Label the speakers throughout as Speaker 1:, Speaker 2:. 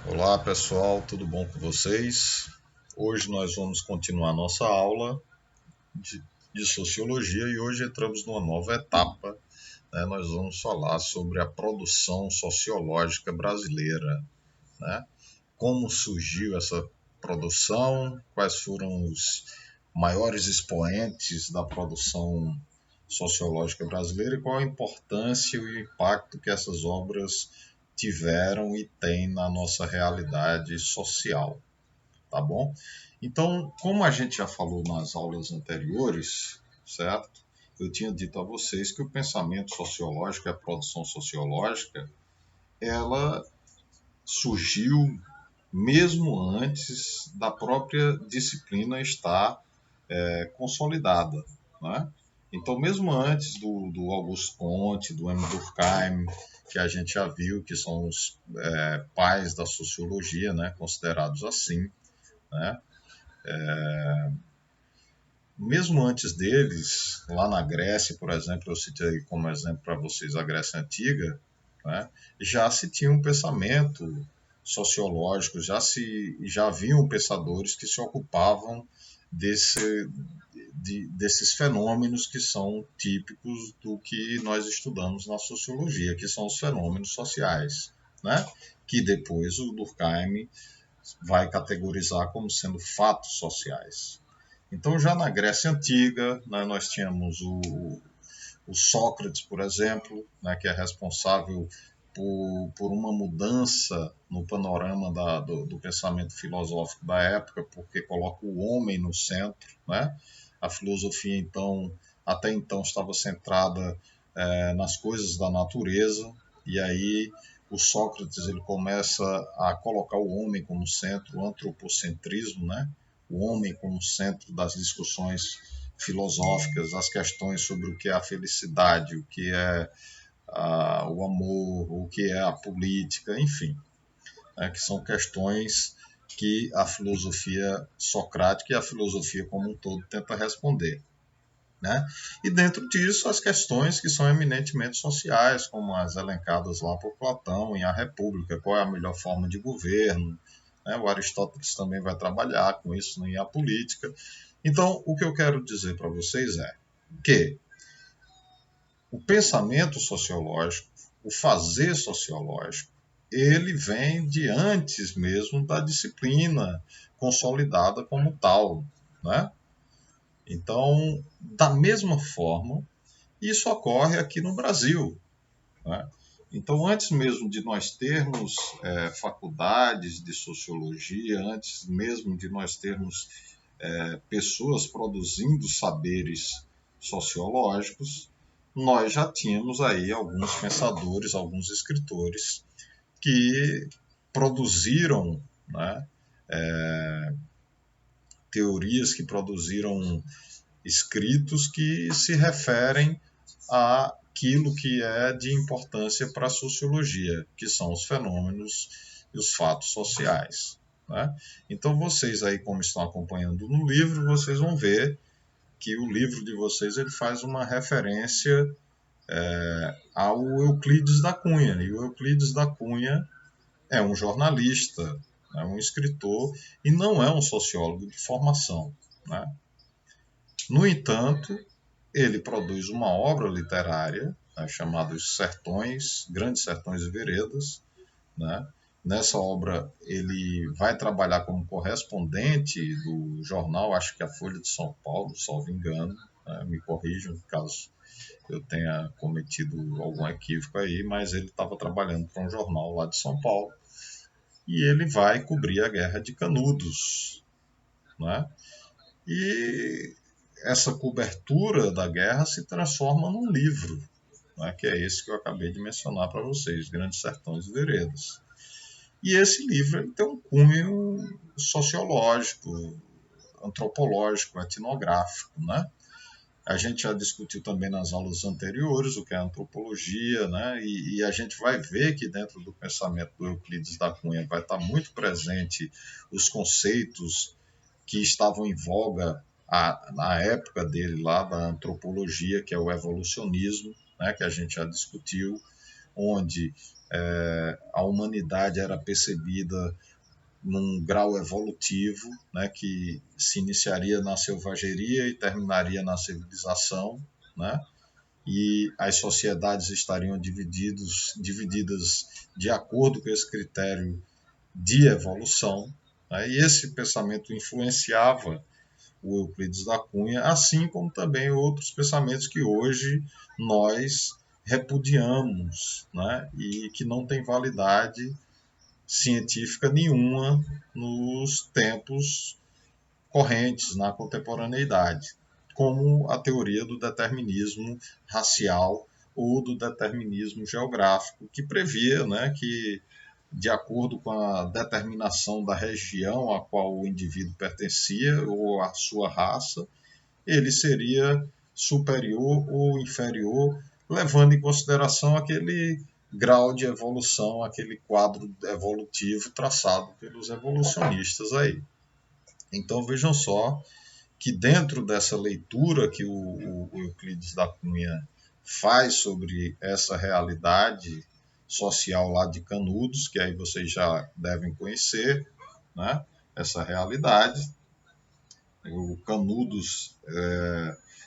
Speaker 1: Olá pessoal, tudo bom com vocês? Hoje nós vamos continuar nossa aula de, de sociologia e hoje entramos numa nova etapa, né? Nós vamos falar sobre a produção sociológica brasileira, né? Como surgiu essa produção, quais foram os maiores expoentes da produção sociológica brasileira e qual a importância e o impacto que essas obras tiveram e têm na nossa realidade social, tá bom? Então, como a gente já falou nas aulas anteriores, certo? Eu tinha dito a vocês que o pensamento sociológico e a produção sociológica, ela surgiu mesmo antes da própria disciplina estar consolidada, né? Então, mesmo antes do Augusto Comte, do Emile Durkheim, que a gente já viu que são os pais da sociologia, né, considerados assim, né? Mesmo antes deles, lá na Grécia, por exemplo, eu citei como exemplo para vocês a Grécia Antiga, né, já se tinha um pensamento sociológico, já haviam pensadores que se ocupavam desse, desses fenômenos que são típicos do que nós estudamos na sociologia, que são os fenômenos sociais, né? Que depois o Durkheim vai categorizar como sendo fatos sociais. Então, já na Grécia Antiga, né, nós tínhamos o Sócrates, por exemplo, né, que é responsável por uma mudança no panorama do pensamento filosófico da época, porque coloca o homem no centro, né? A filosofia, então, até então estava centrada nas coisas da natureza, e aí o Sócrates ele começa a colocar o homem como centro, o antropocentrismo, né? O homem como centro das discussões filosóficas, as questões sobre o que é a felicidade, o que é o amor, o que é a política, enfim, né, que são questões que a filosofia socrática e a filosofia como um todo tenta responder. Né? E dentro disso, as questões que são eminentemente sociais, como as elencadas lá por Platão em A República, qual é a melhor forma de governo, né? O Aristóteles também vai trabalhar com isso em A Política. Então, o que eu quero dizer para vocês é que o pensamento sociológico, o fazer sociológico, ele vem de antes mesmo da disciplina consolidada como tal, né? Então, da mesma forma, isso ocorre aqui no Brasil, né? Então, antes mesmo de nós termos faculdades de sociologia, antes mesmo de nós termos pessoas produzindo saberes sociológicos, nós já tínhamos aí alguns pensadores, alguns escritores que produziram, né, teorias, que produziram escritos que se referem àquilo que é de importância para a sociologia, que são os fenômenos e os fatos sociais. Né? Então, vocês aí, como estão acompanhando no livro, vocês vão ver que o livro de vocês ele faz uma referência ao Euclides da Cunha. E o Euclides da Cunha é um jornalista, é um escritor e não é um sociólogo de formação. Né? No entanto, ele produz uma obra literária, né, chamada Os Sertões, Grandes Sertões e Veredas. Né? Nessa obra, ele vai trabalhar como correspondente do jornal, acho que a Folha de São Paulo, salvo engano, né? Me corrijam caso eu tenha cometido algum equívoco aí, mas ele estava trabalhando para um jornal lá de São Paulo e ele vai cobrir a Guerra de Canudos. Né? E essa cobertura da guerra se transforma num livro, né, que é esse que eu acabei de mencionar para vocês, Grandes Sertões e Veredas. E esse livro ele tem um cunho sociológico, antropológico, etnográfico. Né? A gente já discutiu também nas aulas anteriores o que é antropologia, né? E a gente vai ver que dentro do pensamento do Euclides da Cunha vai estar muito presente os conceitos que estavam em voga na época dele lá da antropologia, que é o evolucionismo, né, que a gente já discutiu, onde a humanidade era percebida num grau evolutivo, né, que se iniciaria na selvageria e terminaria na civilização, né, e as sociedades estariam divididas de acordo com esse critério de evolução, né, e esse pensamento influenciava o Euclides da Cunha, assim como também outros pensamentos que hoje nós repudiamos, né, e que não têm validade científica nenhuma nos tempos correntes, na contemporaneidade, como a teoria do determinismo racial ou do determinismo geográfico, que previa, né, que, de acordo com a determinação da região a qual o indivíduo pertencia ou a sua raça, ele seria superior ou inferior, levando em consideração aquele grau de evolução, aquele quadro evolutivo traçado pelos evolucionistas aí. Então vejam só que dentro dessa leitura que o Euclides da Cunha faz sobre essa realidade social lá de Canudos, que aí vocês já devem conhecer, né, essa realidade. O Canudos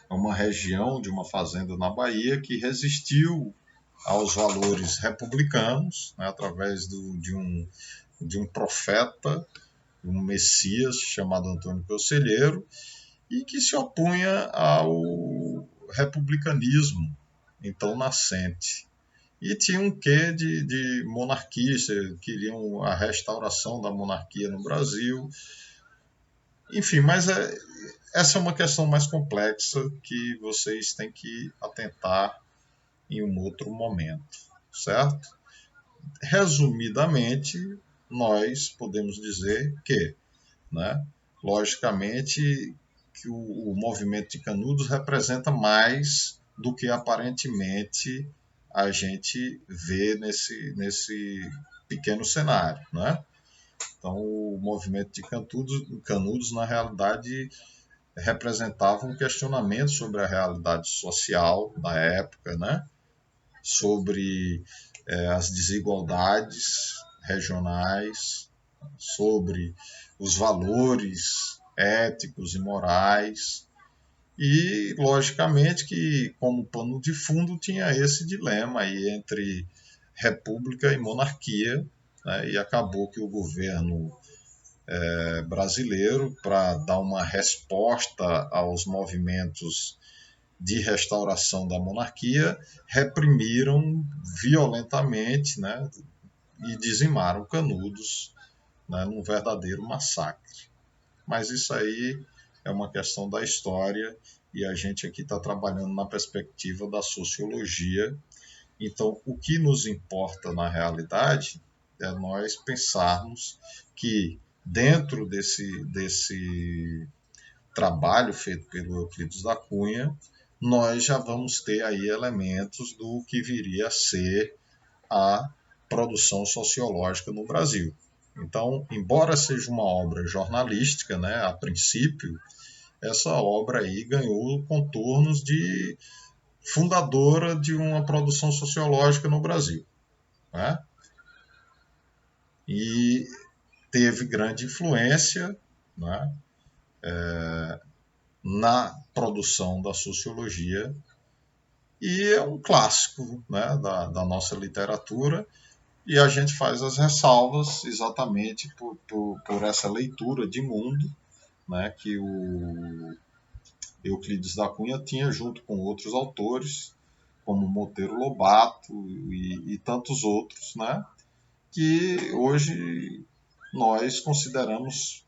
Speaker 1: é uma região de uma fazenda na Bahia que resistiu aos valores republicanos, né, através de um profeta, um messias chamado Antônio Conselheiro, e que se opunha ao republicanismo então nascente. E tinha um quê de monarquista, queriam a restauração da monarquia no Brasil. Enfim, mas essa é uma questão mais complexa que vocês têm que atentar em um outro momento, certo? Resumidamente, nós podemos dizer que, né, logicamente, que o movimento de Canudos representa mais do que aparentemente a gente vê nesse pequeno cenário, né? Então, o movimento de Canudos, na realidade, representava um questionamento sobre a realidade social da época, né? Sobre as desigualdades regionais, sobre os valores éticos e morais. E, logicamente, que como pano de fundo tinha esse dilema aí entre república e monarquia, né? E acabou que o governo brasileiro, para dar uma resposta aos movimentos de restauração da monarquia, reprimiram violentamente, né, e dizimaram Canudos, né, num verdadeiro massacre. Mas isso aí é uma questão da história e a gente aqui está trabalhando na perspectiva da sociologia. Então, o que nos importa na realidade é nós pensarmos que dentro desse trabalho feito pelo Euclides da Cunha, nós já vamos ter aí elementos do que viria a ser a produção sociológica no Brasil. Então, embora seja uma obra jornalística, né, a princípio, essa obra aí ganhou contornos de fundadora de uma produção sociológica no Brasil, né? E teve grande influência, né, na produção da sociologia e é um clássico, né, da nossa literatura e a gente faz as ressalvas exatamente por essa leitura de mundo, né, que o Euclides da Cunha tinha junto com outros autores, como Monteiro Lobato e tantos outros, né, que hoje nós consideramos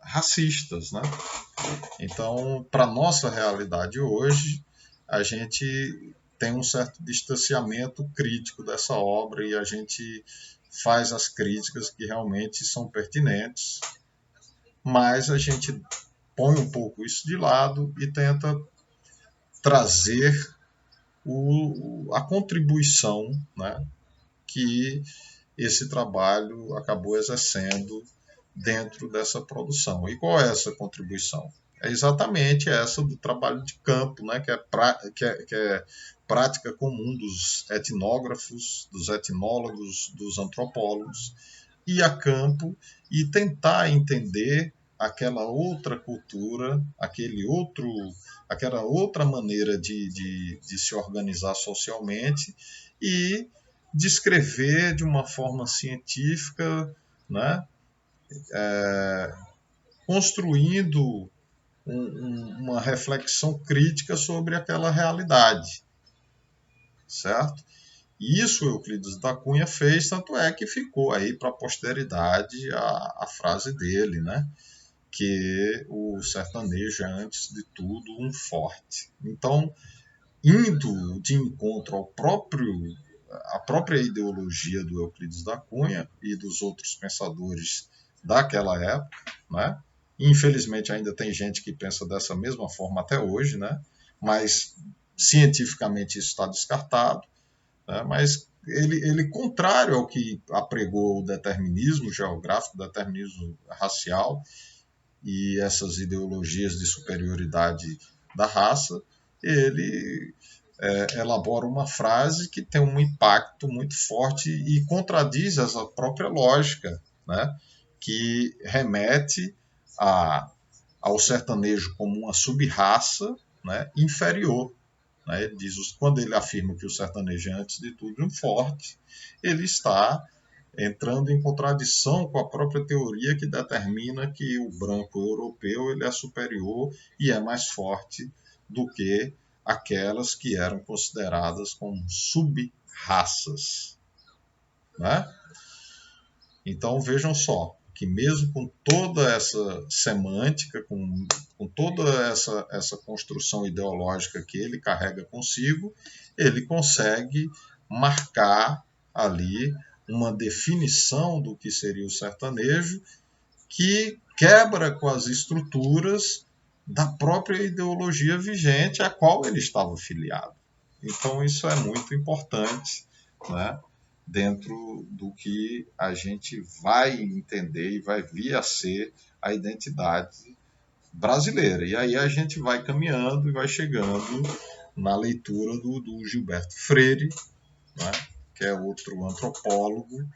Speaker 1: racistas, né? Então, para a nossa realidade hoje, a gente tem um certo distanciamento crítico dessa obra e a gente faz as críticas que realmente são pertinentes, mas a gente põe um pouco isso de lado e tenta trazer a contribuição, né, que esse trabalho acabou exercendo dentro dessa produção. E qual é essa contribuição? É exatamente essa do trabalho de campo, né, que é prática comum dos etnógrafos, dos etnólogos, dos antropólogos, ir a campo e tentar entender aquela outra cultura, aquela outra maneira de se organizar socialmente e descrever de uma forma científica, né, construindo uma reflexão crítica sobre aquela realidade, certo? E isso Euclides da Cunha fez, tanto é que ficou aí para a posteridade a frase dele, né? Que o sertanejo é, antes de tudo, um forte. Então, indo de encontro à própria ideologia do Euclides da Cunha e dos outros pensadores daquela época, né? Infelizmente ainda tem gente que pensa dessa mesma forma até hoje, né? Mas cientificamente isso está descartado, né? Mas ele, contrário ao que apregou o determinismo geográfico, o determinismo racial e essas ideologias de superioridade da raça, ele elabora uma frase que tem um impacto muito forte e contradiz essa própria lógica, né? Que remete ao sertanejo como uma sub-raça, né? Inferior. Né? Ele diz, quando ele afirma que o sertanejo é, antes de tudo, um forte, ele está entrando em contradição com a própria teoria que determina que o branco europeu ele é superior e é mais forte do que aquelas que eram consideradas como sub-raças. Né? Então vejam só, que mesmo com toda essa semântica, com toda essa construção ideológica que ele carrega consigo, ele consegue marcar ali uma definição do que seria o sertanejo que quebra com as estruturas da própria ideologia vigente a qual ele estava filiado. Então isso é muito importante, né, dentro do que a gente vai entender e vai vir a ser a identidade brasileira. E aí a gente vai caminhando e vai chegando na leitura do Gilberto Freire, né, que é outro antropólogo,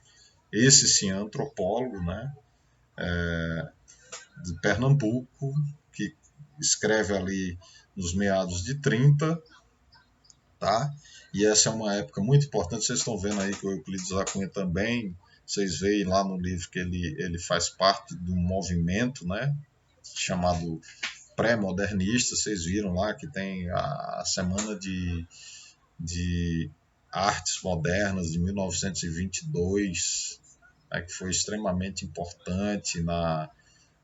Speaker 1: esse sim é antropólogo, né, de Pernambuco, que escreve ali nos meados de 30, tá? E essa é uma época muito importante. Vocês estão vendo aí que o Euclides da Cunha também, vocês veem lá no livro que ele faz parte de um movimento, né, chamado pré-modernista. Vocês viram lá que tem a Semana de Artes Modernas de 1922, né, que foi extremamente importante na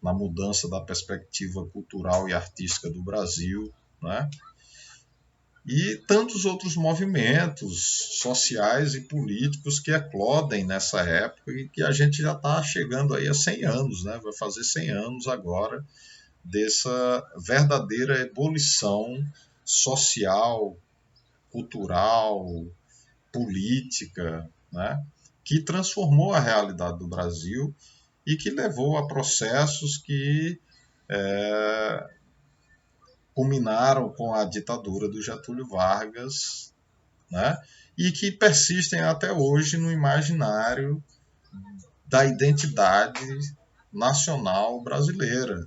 Speaker 1: mudança da perspectiva cultural e artística do Brasil, né? E tantos outros movimentos sociais e políticos que eclodem nessa época e que a gente já está chegando aí a 100 anos, né? Vai fazer 100 anos agora dessa verdadeira ebulição social, cultural, política, né? Que transformou a realidade do Brasil e que levou a processos que culminaram com a ditadura do Getúlio Vargas, né? E que persistem até hoje no imaginário da identidade nacional brasileira.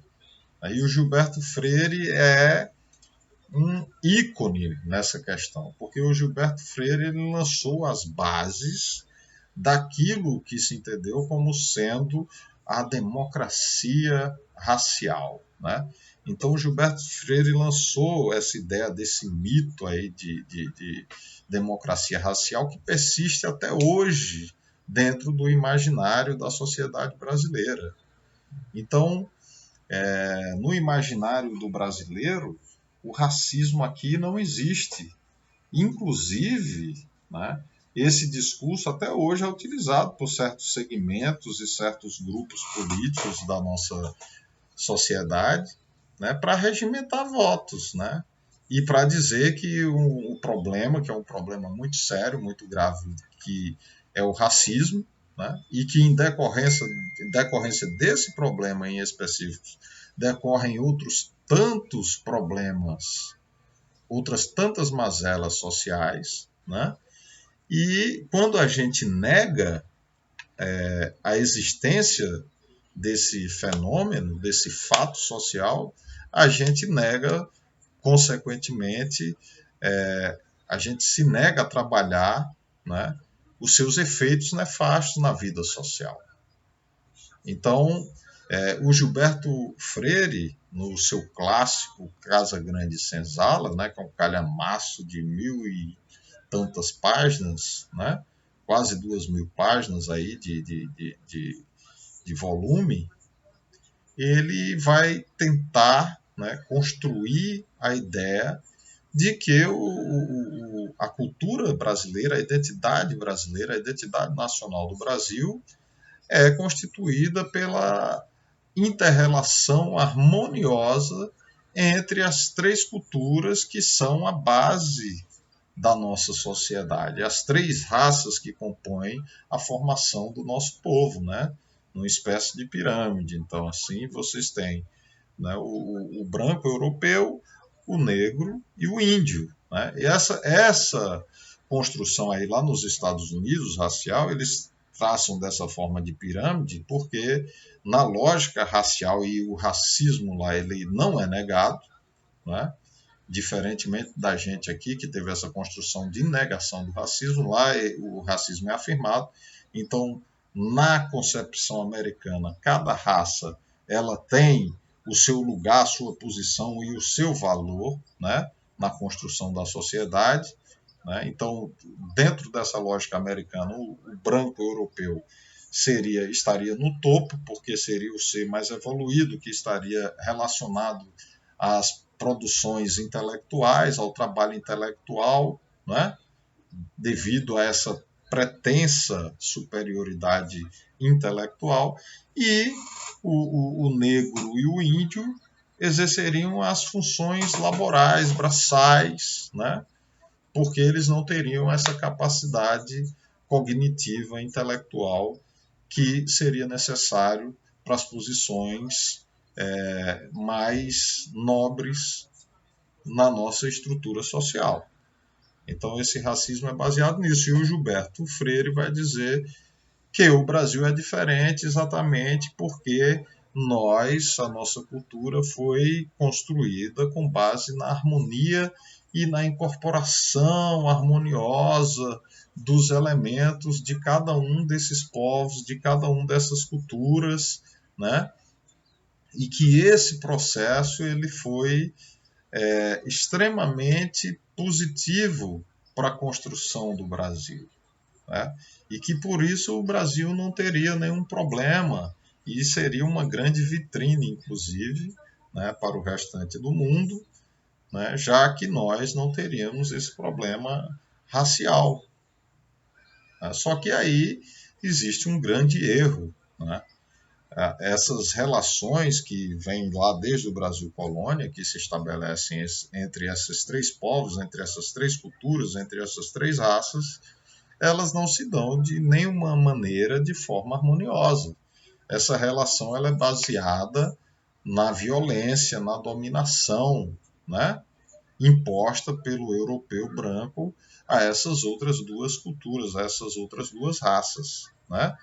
Speaker 1: Aí o Gilberto Freire é um ícone nessa questão, porque o Gilberto Freire ele lançou as bases daquilo que se entendeu como sendo a democracia racial, né? Então, o Gilberto Freire lançou essa ideia desse mito aí de democracia racial que persiste até hoje dentro do imaginário da sociedade brasileira. Então, no imaginário do brasileiro, o racismo aqui não existe. Inclusive, né, esse discurso até hoje é utilizado por certos segmentos e certos grupos políticos da nossa sociedade, né, para regimentar votos, né, e para dizer que o problema, que é um problema muito sério, muito grave, que é o racismo, né, e que em decorrência desse problema em específico, decorrem outros tantos problemas outras tantas mazelas sociais, né? E quando a gente nega a existência desse fenômeno, desse fato social, a gente nega, consequentemente, a gente se nega a trabalhar, né, os seus efeitos nefastos na vida social. Então, o Gilberto Freire, no seu clássico Casa Grande e Senzala, né, que é um calhamaço de 1000 e tantas páginas, né, quase 2000 páginas aí de volume, ele vai tentar, né, construir a ideia de que a cultura brasileira, a identidade nacional do Brasil é constituída pela inter-relação harmoniosa entre as três culturas que são a base da nossa sociedade, as três raças que compõem a formação do nosso povo, né? Numa espécie de pirâmide. Então, assim, vocês têm, né, o branco europeu, o negro e o índio. Né? E essa construção aí lá nos Estados Unidos, racial, eles traçam dessa forma de pirâmide porque na lógica racial e o racismo lá ele não é negado, né? Diferentemente da gente aqui que teve essa construção de negação do racismo, lá o racismo é afirmado. Então, na concepção americana, cada raça ela tem o seu lugar, a sua posição e o seu valor, né, na construção da sociedade. Né? Então, dentro dessa lógica americana, o branco europeu estaria no topo, porque seria o ser mais evoluído, que estaria relacionado às produções intelectuais, ao trabalho intelectual, né? Devido a essa pretensa superioridade intelectual, e o negro e o índio exerceriam as funções laborais, braçais, né? Porque eles não teriam essa capacidade cognitiva, intelectual, que seria necessário para as posições mais nobres na nossa estrutura social. Então, esse racismo é baseado nisso. E o Gilberto Freire vai dizer que o Brasil é diferente exatamente porque a nossa cultura foi construída com base na harmonia e na incorporação harmoniosa dos elementos de cada um desses povos, de cada um dessas culturas, né? E que esse processo ele foi extremamente positivo para a construção do Brasil. Né? E que por isso o Brasil não teria nenhum problema e seria uma grande vitrine, inclusive, né, para o restante do mundo, né, já que nós não teríamos esse problema racial. Né? Só que aí existe um grande erro. Né? Essas relações que vêm lá desde o Brasil colônia, que se estabelecem entre esses três povos, entre essas três culturas, entre essas três raças, elas não se dão de nenhuma maneira de forma harmoniosa. Essa relação ela é baseada na violência, na dominação, né, imposta pelo europeu branco a essas outras duas culturas, a essas outras duas raças. Né?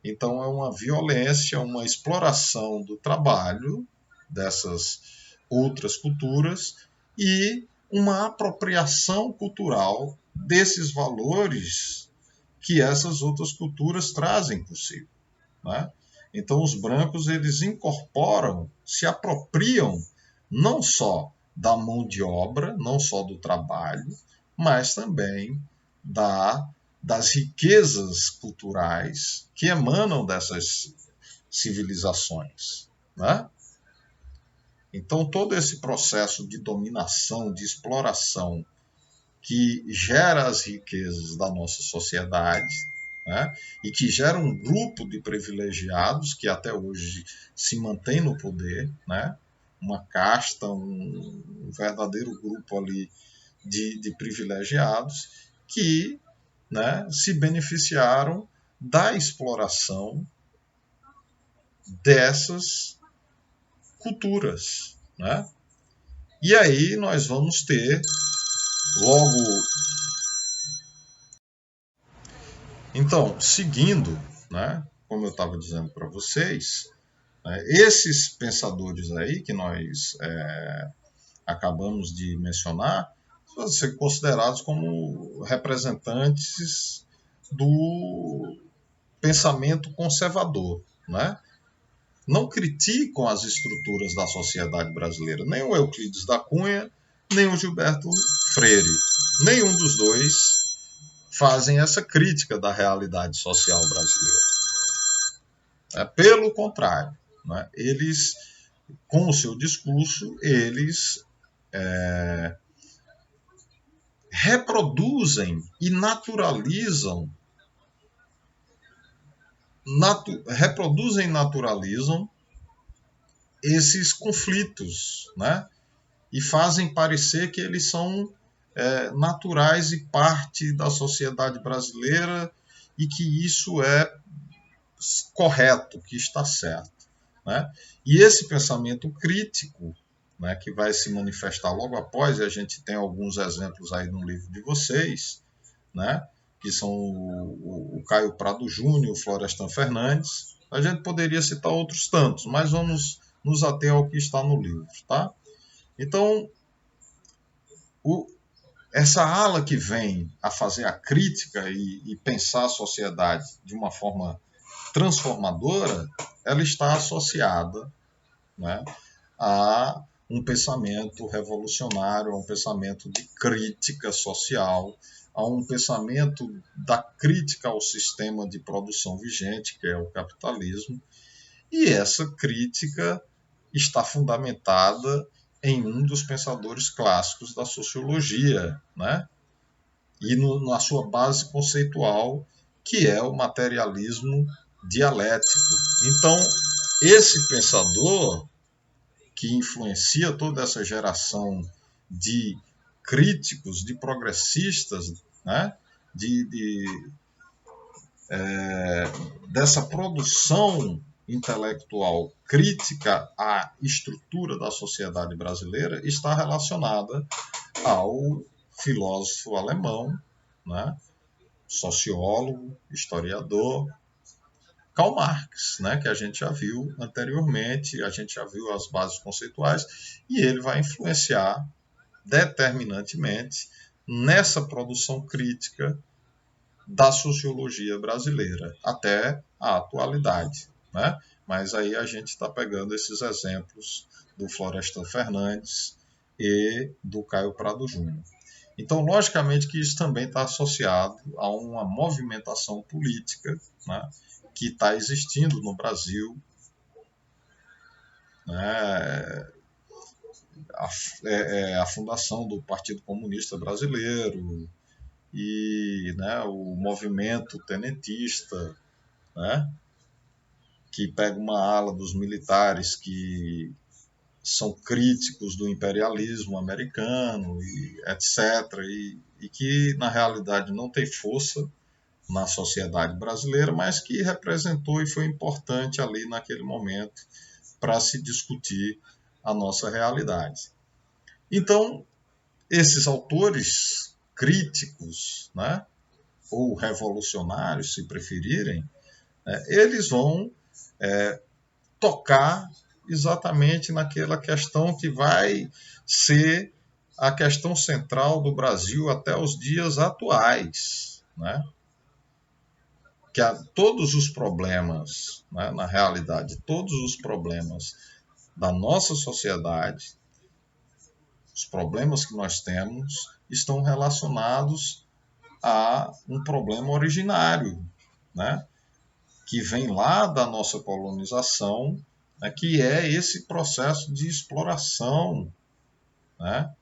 Speaker 1: Então, é uma violência, uma exploração do trabalho dessas outras culturas e uma apropriação cultural desses valores que essas outras culturas trazem consigo. Né? Então, os brancos eles incorporam, se apropriam não só da mão de obra, não só do trabalho, mas também das riquezas culturais que emanam dessas civilizações. Né? Então, todo esse processo de dominação, de exploração, que gera as riquezas da nossa sociedade, né? E que gera um grupo de privilegiados que até hoje se mantém no poder, né? Uma casta, um verdadeiro grupo ali de privilegiados que, né, se beneficiaram da exploração dessas culturas. Né? E aí nós vamos ter Logo, então, seguindo, né, como eu estava dizendo para vocês, né, esses pensadores aí que nós acabamos de mencionar podem ser considerados como representantes do pensamento conservador, né? Não criticam as estruturas da sociedade brasileira, nem o Euclides da Cunha, nem o Gilberto Freire. Nenhum dos dois fazem essa crítica da realidade social brasileira. Pelo contrário, né? Eles, com o seu discurso, eles reproduzem e naturalizam esses conflitos, né? E fazem parecer que eles são naturais e parte da sociedade brasileira e que isso é correto, que está certo, né? E esse pensamento crítico, né, que vai se manifestar logo após, e a gente tem alguns exemplos aí no livro de vocês, né, que são o Caio Prado Júnior, o Florestan Fernandes. A gente poderia citar outros tantos, mas vamos nos ater ao que está no livro, tá? Então, essa ala que vem a fazer a crítica e pensar a sociedade de uma forma transformadora, ela está associada, né, a um pensamento revolucionário, a um pensamento de crítica social, a um pensamento da crítica ao sistema de produção vigente, que é o capitalismo, e essa crítica está fundamentada em um dos pensadores clássicos da sociologia, né? E na sua base conceitual, que é o materialismo dialético. Então, esse pensador que influencia toda essa geração de críticos, de progressistas, né? Dessa produção intelectual crítica à estrutura da sociedade brasileira, está relacionada ao filósofo alemão, né? Sociólogo, historiador, Karl Marx, né, que a gente já viu anteriormente, a gente já viu as bases conceituais, e ele vai influenciar determinantemente nessa produção crítica da sociologia brasileira, até a atualidade, né? Mas aí a gente está pegando esses exemplos do Florestan Fernandes e do Caio Prado Júnior. Então, logicamente que isso também está associado a uma movimentação política, né, que está existindo no Brasil, né, a fundação do Partido Comunista Brasileiro e, né, o movimento tenentista, né, que pega uma ala dos militares que são críticos do imperialismo americano, e etc., e que, na realidade, não tem força na sociedade brasileira, mas que representou e foi importante ali naquele momento para se discutir a nossa realidade. Então, esses autores críticos, né, ou revolucionários, se preferirem, eles vão tocar exatamente naquela questão que vai ser a questão central do Brasil até os dias atuais, né? Que todos os problemas, né, na realidade, todos os problemas da nossa sociedade, os problemas que nós temos, estão relacionados a um problema originário, né, que vem lá da nossa colonização, né, que é esse processo de exploração, né,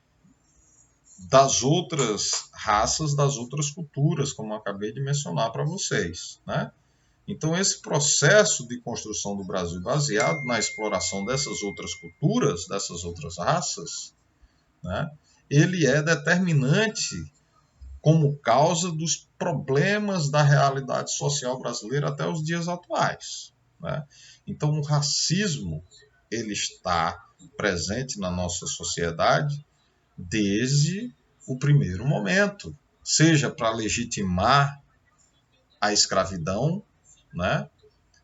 Speaker 1: das outras raças, das outras culturas, como eu acabei de mencionar para vocês, né? Então, esse processo de construção do Brasil baseado na exploração dessas outras culturas, dessas outras raças, né, ele é determinante como causa dos problemas da realidade social brasileira até os dias atuais, né? Então, o racismo ele está presente na nossa sociedade desde o primeiro momento, seja para legitimar a escravidão, né?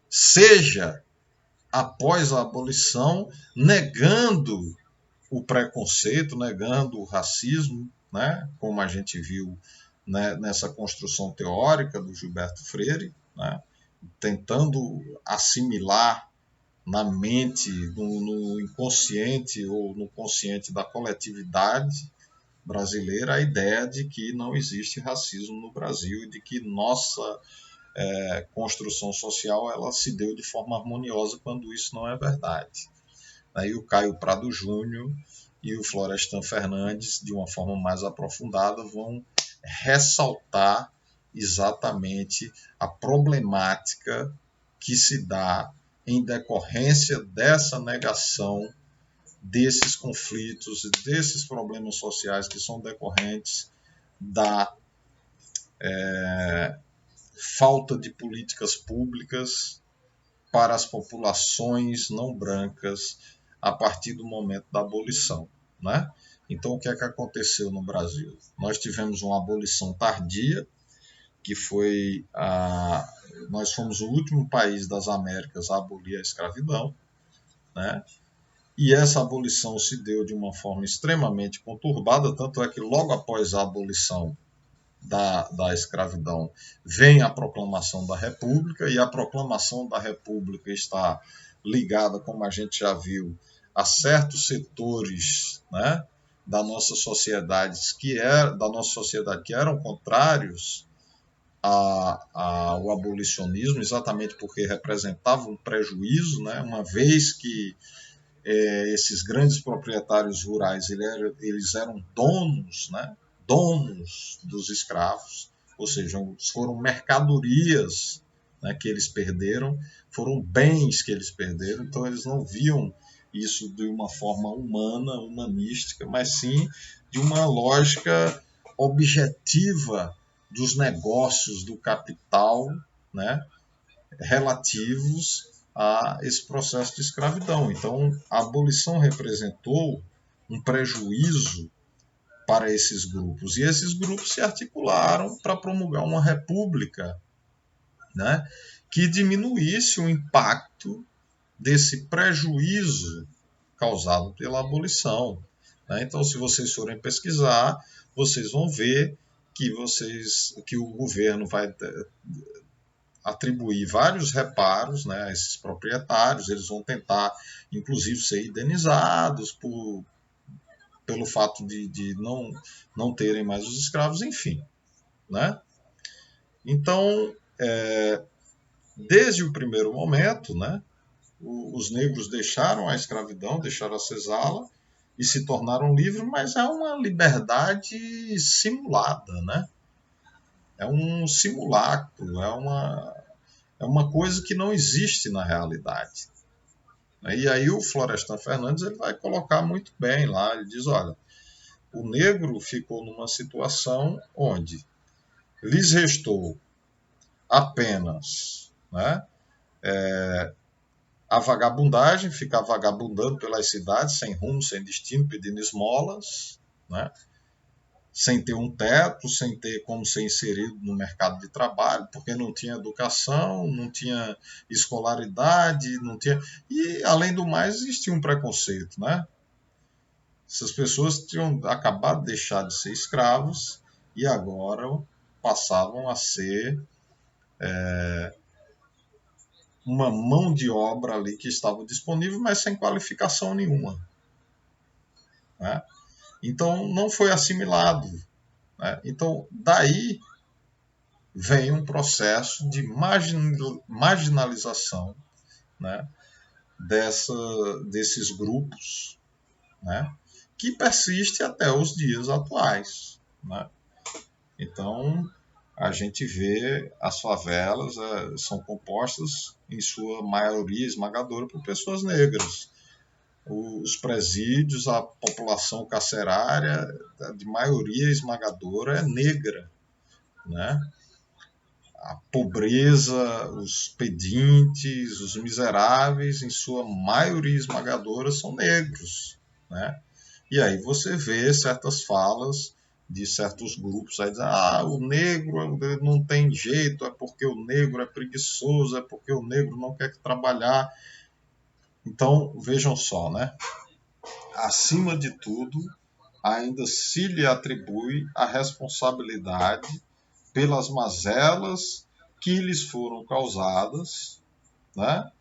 Speaker 1: Seja após a abolição, negando o preconceito, negando o racismo, né? Como a gente viu, né, nessa construção teórica do Gilberto Freire, né? Tentando assimilar na mente, no inconsciente ou no consciente da coletividade brasileira a ideia de que não existe racismo no Brasil e de que nossa construção social ela se deu de forma harmoniosa, quando isso não é verdade. Aí o Caio Prado Júnior e o Florestan Fernandes, de uma forma mais aprofundada, vão ressaltar exatamente a problemática que se dá em decorrência dessa negação desses conflitos, desses problemas sociais que são decorrentes da falta de políticas públicas para as populações não brancas a partir do momento da abolição, né? Então, o que é que aconteceu no Brasil? Nós tivemos uma abolição tardia, que foi nós fomos o último país das Américas a abolir a escravidão, né? E essa abolição se deu de uma forma extremamente conturbada, tanto é que logo após a abolição da escravidão vem a proclamação da República, e a proclamação da República está ligada, como a gente já viu, a certos setores, né, da nossa sociedade que eram contrários ao abolicionismo, exatamente porque representavam um prejuízo, né, uma vez que esses grandes proprietários rurais eles eram donos, né, donos dos escravos, ou seja, foram mercadorias, né, que eles perderam, foram bens que eles perderam, então eles não viam isso de uma forma humana, humanística, mas sim de uma lógica objetiva dos negócios do capital, né, relativos a esse processo de escravidão. Então, a abolição representou um prejuízo para esses grupos, e esses grupos se articularam para promulgar uma república, né, que diminuísse o impacto desse prejuízo causado pela abolição, né? Então, se vocês forem pesquisar, vocês vão ver que o governo vai atribuir vários reparos, né, a esses proprietários. Eles vão tentar, inclusive, ser indenizados pelo fato de não terem mais os escravos, enfim, né? Então, desde o primeiro momento, né, os negros deixaram a escravidão, deixaram a senzala e se tornaram livres, mas é uma liberdade simulada, né? É um simulacro, é uma coisa que não existe na realidade. E aí o Florestan Fernandes ele vai colocar muito bem lá, ele diz, olha, o negro ficou numa situação onde lhes restou apenas, né, a vagabundagem, ficar vagabundando pelas cidades, sem rumo, sem destino, pedindo esmolas, né, sem ter um teto, sem ter como ser inserido no mercado de trabalho, porque não tinha educação, não tinha escolaridade, não tinha... E, além do mais, existia um preconceito, né? Essas pessoas tinham acabado de deixar de ser escravos e agora passavam a ser uma mão de obra ali que estava disponível, mas sem qualificação nenhuma, né? Então, não foi assimilado, né? Então, daí vem um processo de marginalização, né, desses grupos, né, que persiste até os dias atuais, né? Então, a gente vê as favelas são compostas, em sua maioria esmagadora, por pessoas negras. Os presídios, a população carcerária, de maioria esmagadora, é negra, né? A pobreza, os pedintes, os miseráveis, em sua maioria esmagadora, são negros, né? E aí você vê certas falas de certos grupos, aí dizem, o negro não tem jeito, é porque o negro é preguiçoso, é porque o negro não quer trabalhar. Então, vejam só, né? Acima de tudo, ainda se lhe atribui a responsabilidade pelas mazelas que lhes foram causadas, né,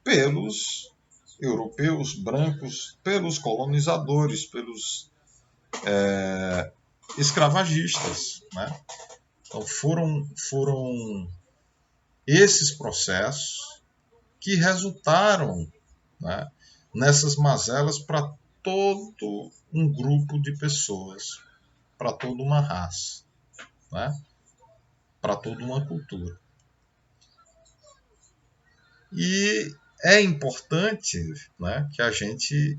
Speaker 1: pelos europeus brancos, pelos colonizadores, pelos escravagistas. Né? Então foram esses processos que resultaram, né, nessas mazelas para todo um grupo de pessoas, para toda uma raça, né, para toda uma cultura. E é importante, né, que a gente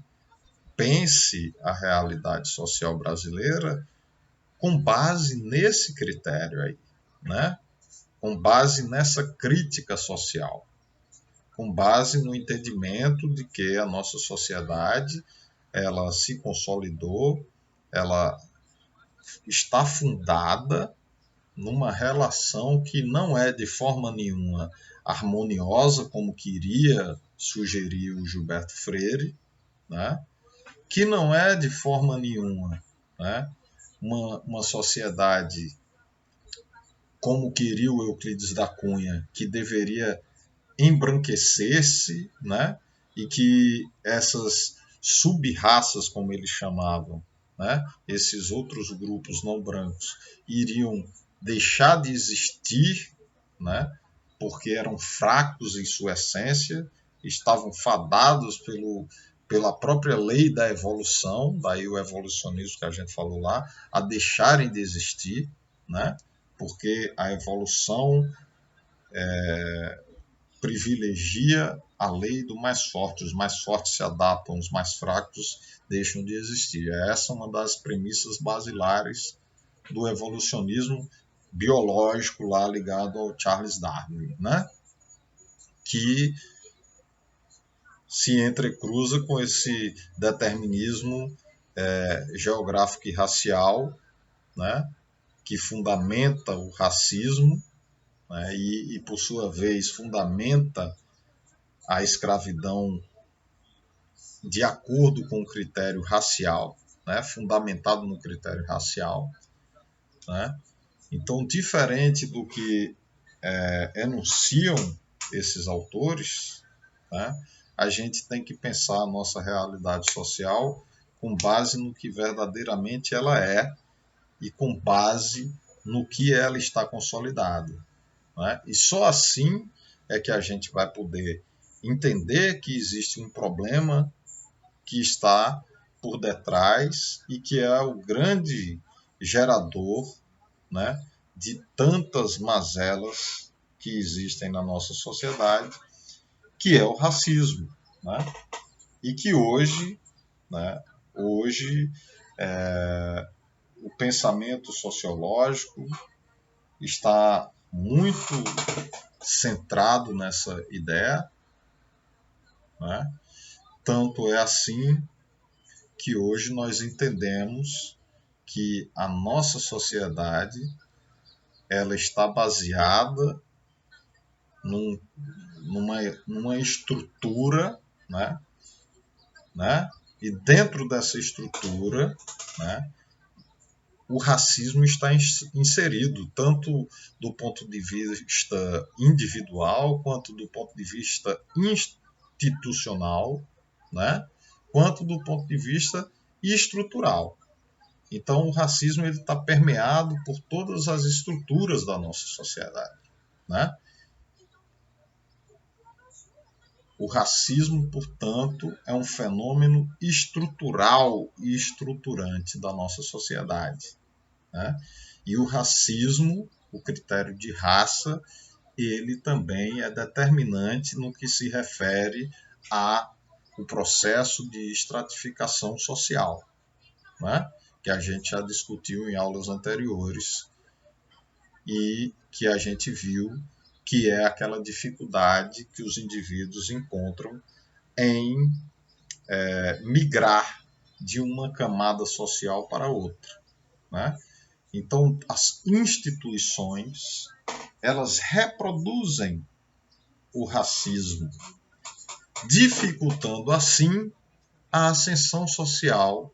Speaker 1: pense a realidade social brasileira com base nesse critério aí, né? Com base nessa crítica social, com base no entendimento de que a nossa sociedade ela se consolidou, ela está fundada numa relação que não é de forma nenhuma harmoniosa, como queria sugerir o Gilberto Freire, né? Que não é de forma nenhuma, né, uma sociedade como queria o Euclides da Cunha, que deveria embranquecer-se, né, e que essas sub-raças, como eles chamavam, né, esses outros grupos não brancos, iriam deixar de existir, né, porque eram fracos em sua essência, estavam fadados pela própria lei da evolução, daí o evolucionismo que a gente falou lá, a deixarem de existir, né, porque a evolução privilegia a lei do mais forte. Os mais fortes se adaptam, os mais fracos deixam de existir. Essa é uma das premissas basilares do evolucionismo biológico lá ligado ao Charles Darwin, né? Que se entrecruza com esse determinismo geográfico e racial, né? Que fundamenta o racismo, né? E, por sua vez, fundamenta a escravidão de acordo com o critério racial, né, fundamentado no critério racial. Né? Então, diferente do que enunciam esses autores, né, a gente tem que pensar a nossa realidade social com base no que verdadeiramente ela é e com base no que ela está consolidada. Né? E só assim é que a gente vai poder entender que existe um problema que está por detrás e que é o grande gerador, né, de tantas mazelas que existem na nossa sociedade, que é o racismo. Né? E que hoje, né, o pensamento sociológico está muito centrado nessa ideia, né? Tanto é assim que hoje nós entendemos que a nossa sociedade ela está baseada num, numa estrutura, né? E dentro dessa estrutura, né, o racismo está inserido, tanto do ponto de vista individual, quanto do ponto de vista institucional, né? Quanto do ponto de vista estrutural. Então, o racismo está permeado por todas as estruturas da nossa sociedade. Né? O racismo, portanto, é um fenômeno estrutural e estruturante da nossa sociedade. Né? E o racismo, o critério de raça, ele também é determinante no que se refere ao processo de estratificação social, né? Que a gente já discutiu em aulas anteriores e que a gente viu que é aquela dificuldade que os indivíduos encontram em migrar de uma camada social para outra. né? Então, as instituições, elas reproduzem o racismo, dificultando assim a ascensão social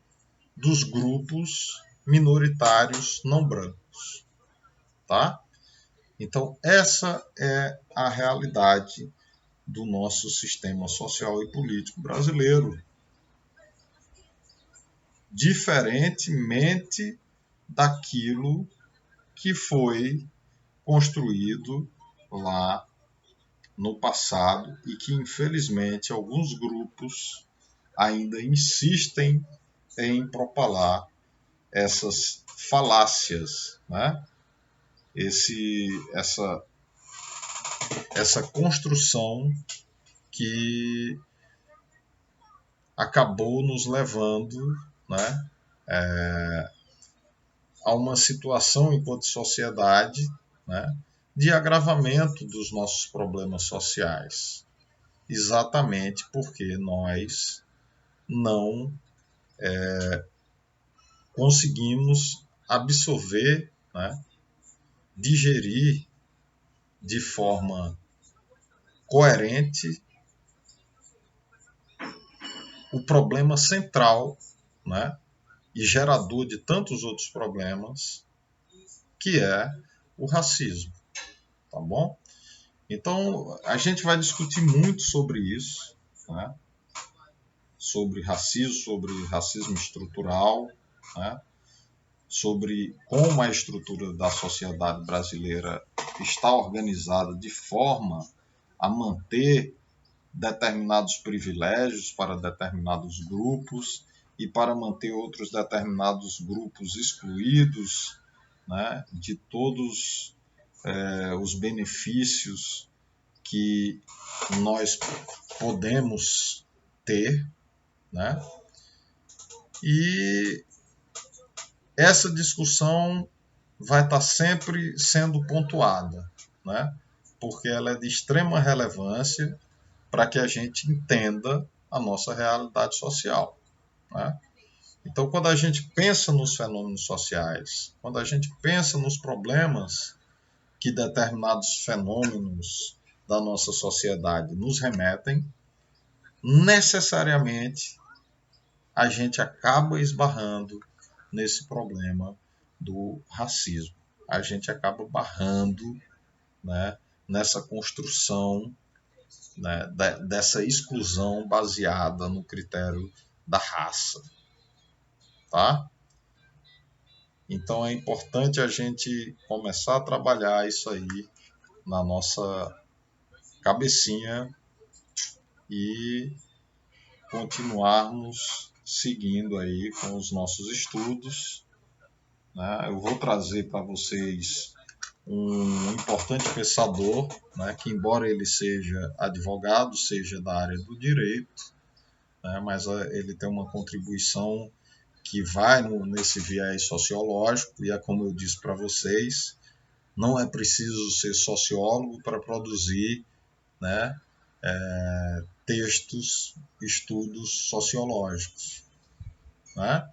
Speaker 1: dos grupos minoritários não brancos, tá? Então, essa é a realidade do nosso sistema social e político brasileiro, diferentemente daquilo que foi construído lá no passado e que, infelizmente, alguns grupos ainda insistem em propalar essas falácias, né? Essa construção que acabou nos levando, né, a uma situação enquanto sociedade, né, de agravamento dos nossos problemas sociais, exatamente porque nós não conseguimos absorver, né, digerir de forma coerente o problema central, né, e gerador de tantos outros problemas, que é o racismo, tá bom? Então, a gente vai discutir muito sobre isso, né? Sobre racismo estrutural, né? Sobre como a estrutura da sociedade brasileira está organizada de forma a manter determinados privilégios para determinados grupos e para manter outros determinados grupos excluídos, né, de todos os benefícios que nós podemos ter, né? E essa discussão vai estar sempre sendo pontuada, né? Porque ela é de extrema relevância para que a gente entenda a nossa realidade social, né? Então, quando a gente pensa nos fenômenos sociais, quando a gente pensa nos problemas que determinados fenômenos da nossa sociedade nos remetem, necessariamente a gente acaba esbarrando nesse problema do racismo. A gente acaba barrando, né, nessa construção, né, dessa exclusão baseada no critério da raça, tá? Então é importante a gente começar a trabalhar isso aí na nossa cabecinha e continuarmos seguindo aí com os nossos estudos, né? Eu vou trazer para vocês um importante pensador, né, que embora ele seja advogado, seja da área do direito, né, mas ele tem uma contribuição que vai nesse viés sociológico, e é como eu disse para vocês, não é preciso ser sociólogo para produzir, né, textos, estudos sociológicos, né?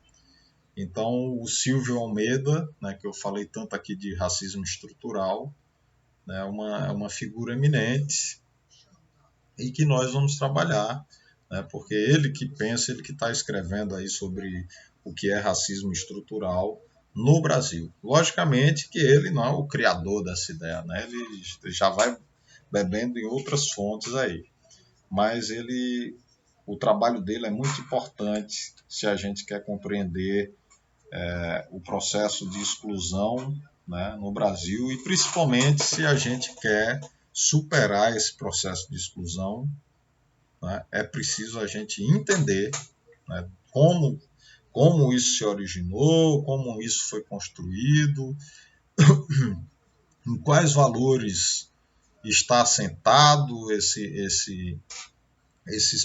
Speaker 1: Então, o Silvio Almeida, né, que eu falei tanto aqui de racismo estrutural, né, é uma figura eminente e que nós vamos trabalhar, né, porque ele que pensa, ele que está escrevendo aí sobre o que é racismo estrutural no Brasil. Logicamente que ele não é o criador dessa ideia, né, ele já vai bebendo em outras fontes aí, mas o trabalho dele é muito importante se a gente quer compreender o processo de exclusão, né, no Brasil, e principalmente se a gente quer superar esse processo de exclusão, né, é preciso a gente entender, né, como isso se originou, como isso foi construído, em quais valores está assentado esses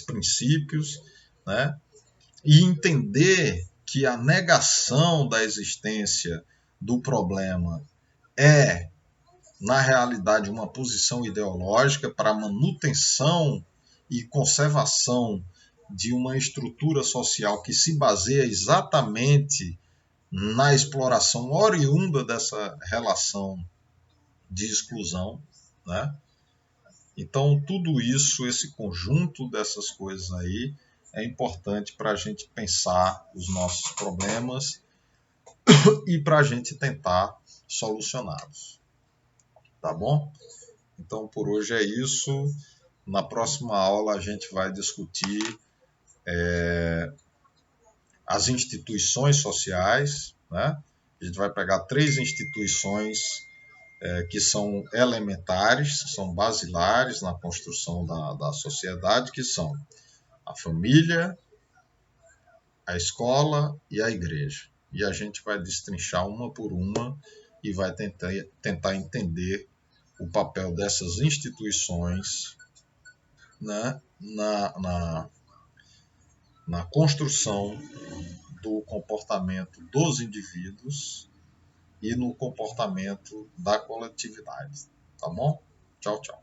Speaker 1: princípios, né, e entender que a negação da existência do problema é, na realidade, uma posição ideológica para a manutenção e conservação de uma estrutura social que se baseia exatamente na exploração oriunda dessa relação de exclusão, né? Então, tudo isso, esse conjunto dessas coisas aí, é importante para a gente pensar os nossos problemas e para a gente tentar solucioná-los. Tá bom? Então, por hoje é isso. Na próxima aula, a gente vai discutir as instituições sociais, né? A gente vai pegar 3 instituições que são elementares, são basilares na construção da sociedade, que são a família, a escola e a igreja. E a gente vai destrinchar uma por uma e vai tentar entender o papel dessas instituições, né, na construção do comportamento dos indivíduos e no comportamento da coletividade. Tá bom? Tchau, tchau.